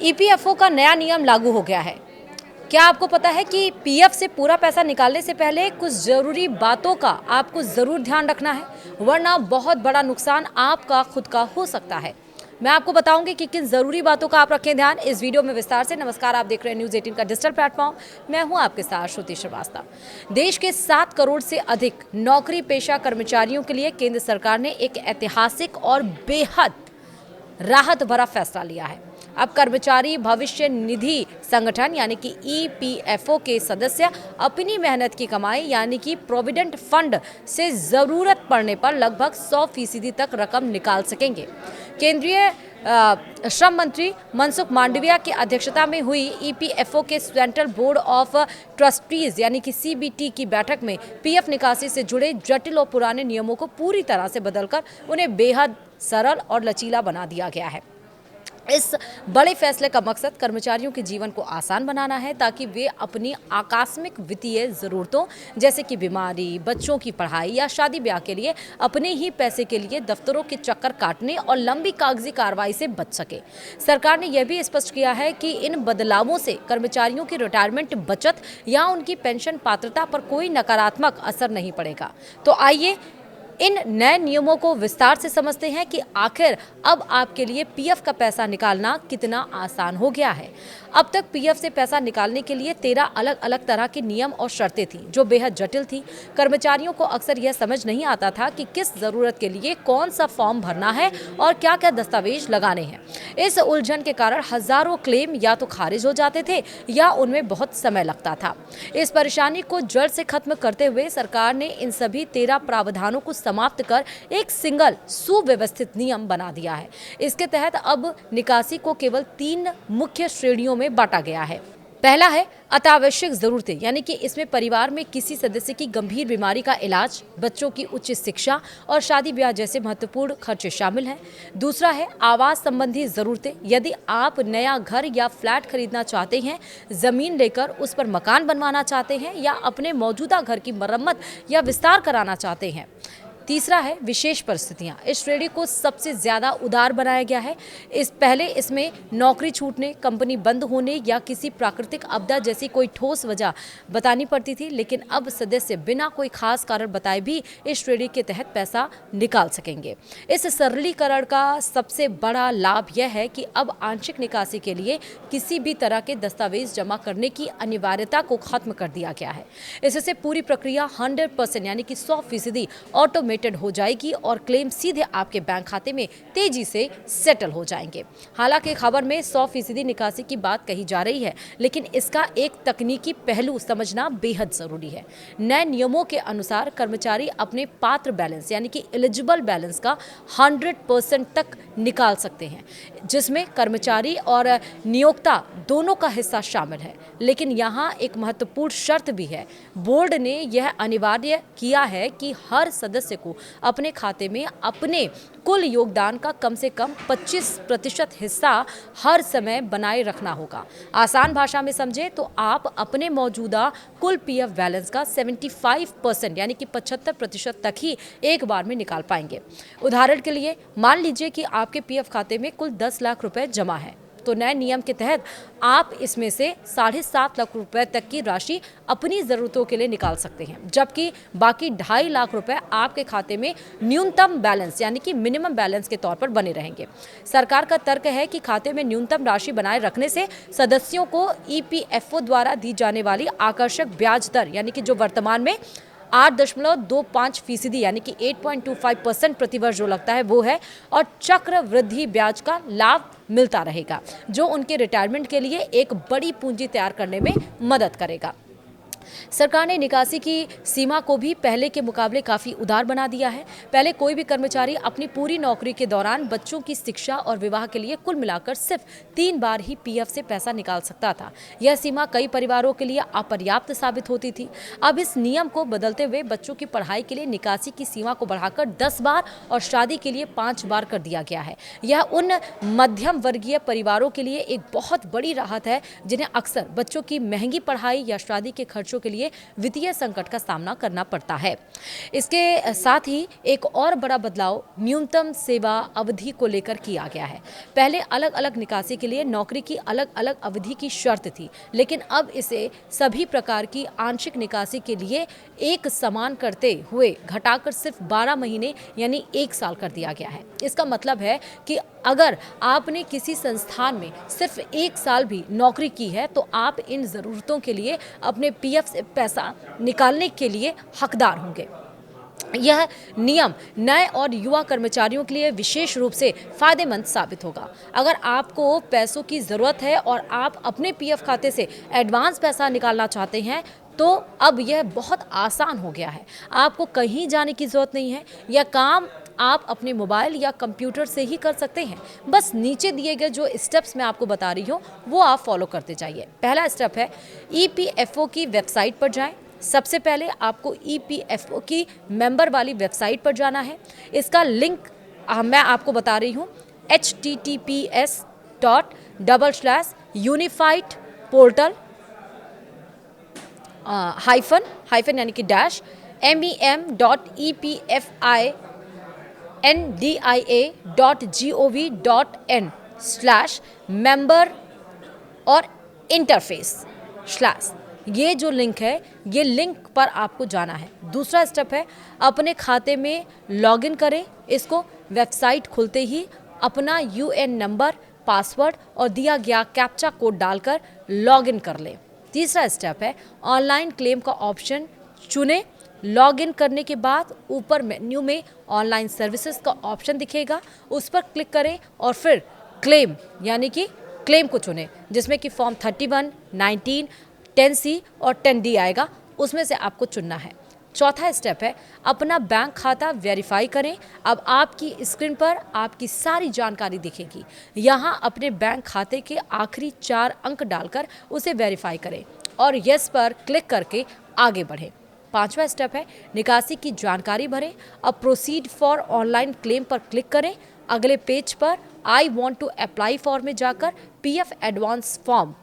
EPFO का नया नियम लागू हो गया है। क्या आपको पता है कि पीएफ से पूरा पैसा निकालने से पहले कुछ ज़रूरी बातों का आपको ज़रूर ध्यान रखना है, वरना बहुत बड़ा नुकसान आपका खुद का हो सकता है। मैं आपको बताऊंगी कि किन ज़रूरी बातों का आप रखें ध्यान इस वीडियो में विस्तार से। नमस्कार, आप देख रहे हैं न्यूज़ 18 का डिजिटल प्लेटफॉर्म। मैं हूं आपके साथ श्रुति श्रीवास्तव। देश के 7 करोड़ से अधिक नौकरी पेशा कर्मचारियों के लिए केंद्र सरकार ने एक ऐतिहासिक और बेहद राहत भरा फैसला लिया है। अब कर्मचारी भविष्य निधि संगठन यानी कि ईपीएफओ के सदस्य अपनी मेहनत की कमाई यानी कि प्रोविडेंट फंड से जरूरत पड़ने पर लगभग 100% तक रकम निकाल सकेंगे। केंद्रीय श्रम मंत्री मनसुख मांडविया की अध्यक्षता में हुई ईपीएफओ के सेंट्रल बोर्ड ऑफ ट्रस्टीज यानी कि सीबीटी की बैठक में पीएफ निकासी से जुड़े जटिल और पुराने नियमों को पूरी तरह से बदलकर उन्हें बेहद सरल और लचीला बना दिया गया है। इस बड़े फैसले का मकसद कर्मचारियों के जीवन को आसान बनाना है ताकि वे अपनी आकस्मिक वित्तीय ज़रूरतों जैसे कि बीमारी, बच्चों की पढ़ाई या शादी ब्याह के लिए अपने ही पैसे के लिए दफ्तरों के चक्कर काटने और लंबी कागजी कार्रवाई से बच सके। सरकार ने यह भी स्पष्ट किया है कि इन बदलावों से कर्मचारियों की रिटायरमेंट बचत या उनकी पेंशन पात्रता पर कोई नकारात्मक असर नहीं पड़ेगा। तो आइए इन नए नियमों को विस्तार से समझते हैं कि आखिर अब आपके लिए पीएफ का पैसा निकालना कितना आसान हो गया है। अब तक पीएफ से पैसा निकालने के लिए 13 अलग अलग तरह के नियम और शर्तें थीं जो बेहद जटिल थी। कर्मचारियों को अक्सर यह समझ नहीं आता था कि किस ज़रूरत के लिए कौन सा फॉर्म भरना है और क्या क्या दस्तावेज लगाने हैं। इस उलझन के कारण हजारों क्लेम या तो खारिज हो जाते थे या उनमें बहुत समय लगता था। इस परेशानी को जड़ से खत्म करते हुए सरकार ने इन सभी 13 प्रावधानों को समाप्त कर एक सिंगल सुव्यवस्थित नियम बना दिया है। इसके तहत अब निकासी को केवल 3 मुख्य श्रेणियों में बांटा गया है। पहला है अत्यावश्यक जरूरतें यानी कि इसमें परिवार में किसी सदस्य की गंभीर बीमारी का इलाज, बच्चों की उच्च शिक्षा और शादी ब्याह जैसे महत्वपूर्ण खर्चे शामिल हैं। दूसरा है आवास संबंधी जरूरतें, यदि आप नया घर या फ्लैट खरीदना चाहते हैं, जमीन लेकर उस पर मकान बनवाना चाहते हैं या अपने मौजूदा घर की मरम्मत या विस्तार कराना चाहते हैं। तीसरा है विशेष परिस्थितियां। इस श्रेणी को सबसे ज्यादा उदार बनाया गया है। इसमें नौकरी छूटने, कंपनी बंद होने या किसी प्राकृतिक आपदा जैसी कोई ठोस वजह बतानी पड़ती थी, लेकिन अब सदस्य बिना कोई खास कारण बताए भी इस श्रेणी के तहत पैसा निकाल सकेंगे। इस सरलीकरण का सबसे बड़ा लाभ यह है कि अब आंशिक निकासी के लिए किसी भी तरह के दस्तावेज जमा करने की अनिवार्यता को खत्म कर दिया गया है। इससे पूरी प्रक्रिया 100% यानी कि 100% ऑटोमेटिक हो जाएगी और क्लेम सीधे आपके बैंक खाते में तेजी से सेटल हो जाएंगे। हालांकि खबर में 100% निकासी की बात कही जा रही है, लेकिन इसका एक तकनीकी पहलू समझना बेहद जरूरी है। नए नियमों के अनुसार कर्मचारी अपने पात्र बैलेंस यानी कि एलिजिबल बैलेंस का 100% तक निकाल सकते हैं, जिसमें कर्मचारी और नियोक्ता दोनों का हिस्सा शामिल है। लेकिन यहाँ एक महत्वपूर्ण शर्त भी है। बोर्ड ने यह अनिवार्य किया है कि हर सदस्य को अपने खाते में अपने कुल योगदान का कम से कम 25% हिस्सा हर समय बनाए रखना होगा। आसान भाषा में समझे तो आप अपने मौजूदा कुल पीएफ बैलेंस का 75% यानी कि 75% तक ही एक बार में निकाल पाएंगे। उदाहरण के लिए मान लीजिए कि आपके पीएफ खाते में कुल 10 लाख रुपए जमा है, तो नए नियम के तहत आप इसमें से 7.5 लाख रुपए तक की राशि अपनी ज़रूरतों के लिए निकाल सकते हैं, जबकि बाकी 2.5 लाख रुपए आपके खाते में न्यूनतम बैलेंस यानी कि मिनिमम बैलेंस के तौर पर बने रहेंगे। सरकार का तर्क है कि खाते में न्यूनतम राशि बनाए रखने से सदस्यों को ईपीएफओ द्वारा दी जाने वाली आकर्षक ब्याज दर यानी कि जो वर्तमान में 8.25% यानी कि 8.25% प्रतिवर्ष जो लगता है वो है, और चक्र वृद्धि ब्याज का लाभ मिलता रहेगा, जो उनके रिटायरमेंट के लिए एक बड़ी पूंजी तैयार करने में मदद करेगा। सरकार ने निकासी की सीमा को भी पहले के मुकाबले काफ़ी उदार बना दिया है। पहले कोई भी कर्मचारी अपनी पूरी नौकरी के दौरान बच्चों की शिक्षा और विवाह के लिए कुल मिलाकर सिर्फ 3 बार ही पीएफ से पैसा निकाल सकता था। यह सीमा कई परिवारों के लिए अपर्याप्त साबित होती थी। अब इस नियम को बदलते हुए बच्चों की पढ़ाई के लिए निकासी की सीमा को बढ़ाकर 10 बार और शादी के लिए 5 बार कर दिया गया है। यह उन मध्यम वर्गीय परिवारों के लिए एक बहुत बड़ी राहत है जिन्हें अक्सर बच्चों की महंगी पढ़ाई या शादी के खर्चों वर्षों के लिए वित्तीय संकट का सामना करना पड़ता है। इसके साथ ही एक और बड़ा बदलाव न्यूनतम सेवा अवधि को लेकर किया गया है। पहले अलग अलग निकासी के लिए नौकरी की अलग अलग अवधि की शर्त थी, लेकिन अब इसे सभी प्रकार की आंशिक निकासी के लिए एक समान करते हुए घटाकर सिर्फ 12 महीने यानी 1 साल कर दिया गया है। इसका मतलब है कि अगर आपने किसी संस्थान में सिर्फ 1 साल भी नौकरी की है तो आप इन ज़रूरतों के लिए अपने पीएफ से पैसा निकालने के लिए हकदार होंगे। यह नियम नए और युवा कर्मचारियों के लिए विशेष रूप से फायदेमंद साबित होगा। अगर आपको पैसों की ज़रूरत है और आप अपने पीएफ खाते से एडवांस पैसा निकालना चाहते हैं तो अब यह बहुत आसान हो गया है। आपको कहीं जाने की ज़रूरत नहीं है। यह काम आप अपने मोबाइल या कंप्यूटर से ही कर सकते हैं। बस नीचे दिए गए जो स्टेप्स मैं आपको बता रही हूँ वो आप फॉलो करते जाइए। पहला स्टेप है ईपीएफओ की वेबसाइट पर जाएं। सबसे पहले आपको ईपीएफओ की मेंबर वाली वेबसाइट पर जाना है। इसका लिंक मैं आपको बता रही हूँ https://unifiedportal हाइफन यानी कि डैश mem.epifindia.gov.in/member और इंटरफेस स्लैश ये जो लिंक है ये लिंक पर आपको जाना है। दूसरा स्टेप है अपने खाते में लॉगिन करें। इसको वेबसाइट खुलते ही अपना यूएन नंबर, पासवर्ड और दिया गया कैप्चा कोड डालकर लॉगिन कर लें। तीसरा स्टेप है ऑनलाइन क्लेम का ऑप्शन चुनें। लॉगिन करने के बाद ऊपर मेन्यू में ऑनलाइन सर्विसेज का ऑप्शन दिखेगा, उस पर क्लिक करें और फिर क्लेम यानी कि क्लेम को चुनें, जिसमें कि फॉर्म 31, 19, 10C और 10D आएगा, उसमें से आपको चुनना है। चौथा स्टेप है अपना बैंक खाता वेरीफाई करें। अब आपकी स्क्रीन पर आपकी सारी जानकारी दिखेगी। यहाँ अपने बैंक खाते के आखिरी 4 अंक डालकर उसे वेरीफाई करें और यस पर क्लिक करके आगे बढ़ें। पांचवा स्टेप है निकासी की जानकारी भरें। अब प्रोसीड फॉर ऑनलाइन क्लेम पर क्लिक करें। अगले पेज पर I want to apply for में जाकर पीएफ एडवांस फॉर्म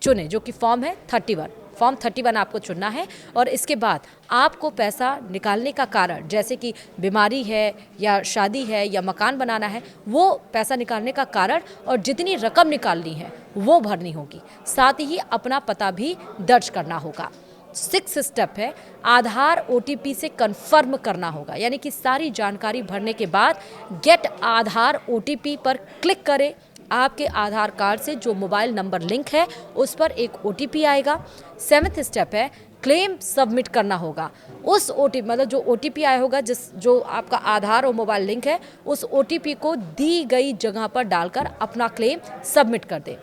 चुनें, जो कि फॉर्म है 31। फॉर्म 31 आपको चुनना है और इसके बाद आपको पैसा निकालने का कारण, जैसे कि बीमारी है या शादी है या मकान बनाना है, वो पैसा निकालने का कारण और जितनी रकम निकालनी है वो भरनी होगी। साथ ही अपना पता भी दर्ज करना होगा। 6 स्टेप है आधार ओटीपी से कंफर्म करना होगा, यानी कि सारी जानकारी भरने के बाद गेट आधार ओटीपी पर क्लिक करें। आपके आधार कार्ड से जो मोबाइल नंबर लिंक है उस पर एक ओटीपी आएगा। 7th स्टेप है क्लेम सबमिट करना होगा। उस ओटीपी मतलब जो ओटीपी आया होगा जो आपका आधार और मोबाइल लिंक है, उस ओटीपी को दी गई जगह पर डालकर अपना क्लेम सबमिट कर दें।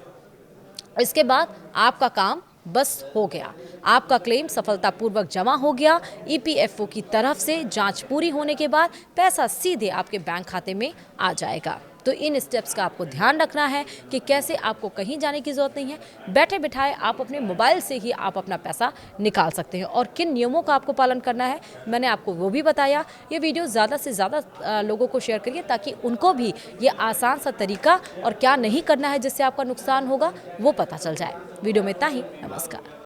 इसके बाद आपका काम बस हो गया, आपका क्लेम सफलतापूर्वक जमा हो गया। ईपीएफओ की तरफ से जांच पूरी होने के बाद पैसा सीधे आपके बैंक खाते में आ जाएगा। तो इन स्टेप्स का आपको ध्यान रखना है कि कैसे आपको कहीं जाने की ज़रूरत नहीं है, बैठे बिठाए आप अपने मोबाइल से ही आप अपना पैसा निकाल सकते हैं। और किन नियमों का आपको पालन करना है मैंने आपको वो भी बताया। ये वीडियो ज़्यादा से ज़्यादा लोगों को शेयर करिए ताकि उनको भी ये आसान सा तरीका और क्या नहीं करना है जिससे आपका नुकसान होगा वो पता चल जाए। वीडियो में इतना ही। नमस्कार।